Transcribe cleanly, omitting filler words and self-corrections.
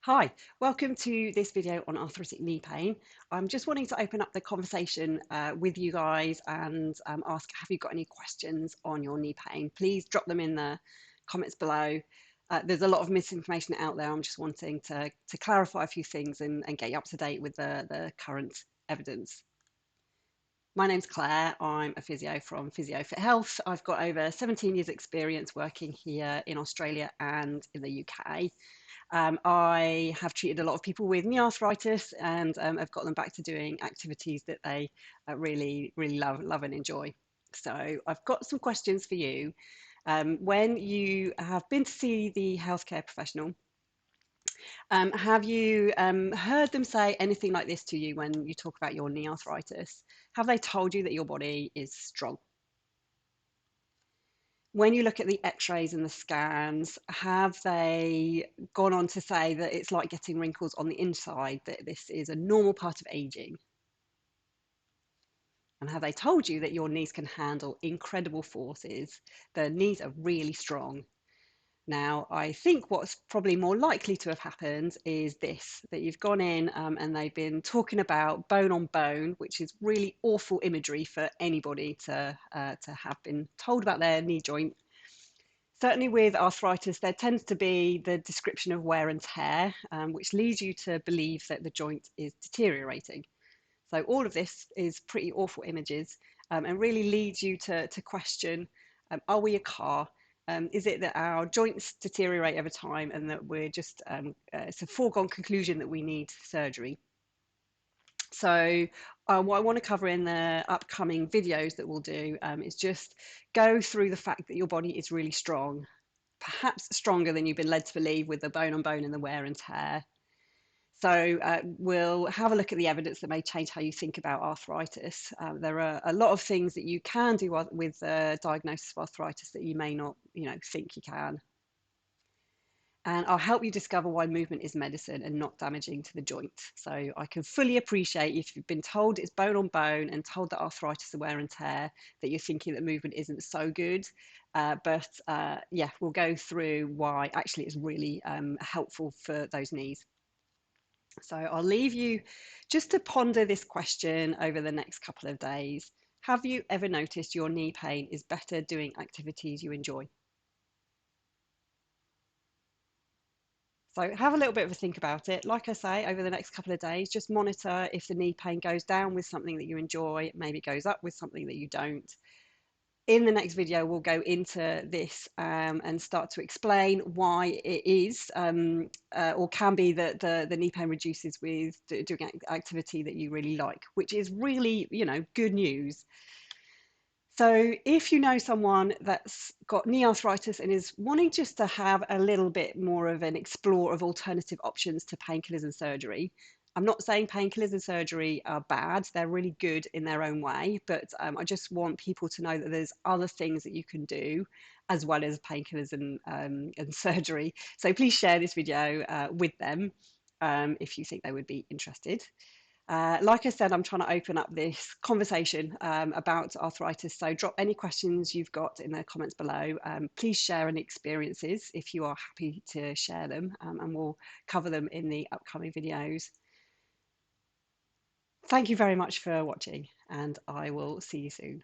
Hi, welcome to this video on arthritic knee pain. I'm just wanting to open up the conversation with you guys and ask, have you got any questions on your knee pain? Please drop them in the comments below. There's a lot of misinformation out there. I'm just wanting to clarify a few things and get you up to date with the current evidence. My name's Claire. I'm a physio from Physiofit Health. I've got over 17 years experience working here in Australia and in the UK. I have treated a lot of people with knee arthritis and have got them back to doing activities that they really love and enjoy. So I've got some questions for you. When you have been to see the healthcare professional, have you heard them say anything like this to you when you talk about your knee arthritis? Have they told you that your body is strong? When you look at the x-rays and the scans, have they gone on to say that it's like getting wrinkles on the inside, that this is a normal part of aging? And have they told you that your knees can handle incredible forces? The knees are really strong. Now, I think what's probably more likely to have happened is this, that you've gone in and they've been talking about bone on bone, which is really awful imagery for anybody to have been told about their knee joint. Certainly with arthritis, there tends to be the description of wear and tear, which leads you to believe that the joint is deteriorating. So all of this is pretty awful images and really leads you to question, are we a car? Is it that our joints deteriorate over time and that we're just, it's a foregone conclusion that we need surgery? So what I want to cover in the upcoming videos that we'll do is just go through the fact that your body is really strong, perhaps stronger than you've been led to believe with the bone on bone and the wear and tear. So we'll have a look at the evidence that may change how you think about arthritis. There are a lot of things that you can do with diagnosis of arthritis that you may not, think you can. And I'll help you discover why movement is medicine and not damaging to the joint. So I can fully appreciate if you've been told it's bone on bone and told that arthritis is wear and tear, that you're thinking that movement isn't so good. Yeah, we'll go through why actually it's really helpful for those knees. So I'll leave you just to ponder this question over the next couple of days. Have you ever noticed your knee pain is better doing activities you enjoy? So have a little bit of a think about it. Like I say, over the next couple of days, just monitor if the knee pain goes down with something that you enjoy, maybe goes up with something that you don't. In the next video, we'll go into this and start to explain why it is or can be that the knee pain reduces with doing activity that you really like, which is really, good news. So if you know someone that's got knee arthritis and is wanting just to have a little bit more of an explore of alternative options to painkillers and surgery, I'm not saying painkillers and surgery are bad. They're really good in their own way, but I just want people to know that there's other things that you can do as well as painkillers and surgery. So please share this video with them if you think they would be interested. Like I said, I'm trying to open up this conversation about arthritis. So drop any questions you've got in the comments below. Please share any experiences if you are happy to share them, and we'll cover them in the upcoming videos. Thank you very much for watching, and I will see you soon.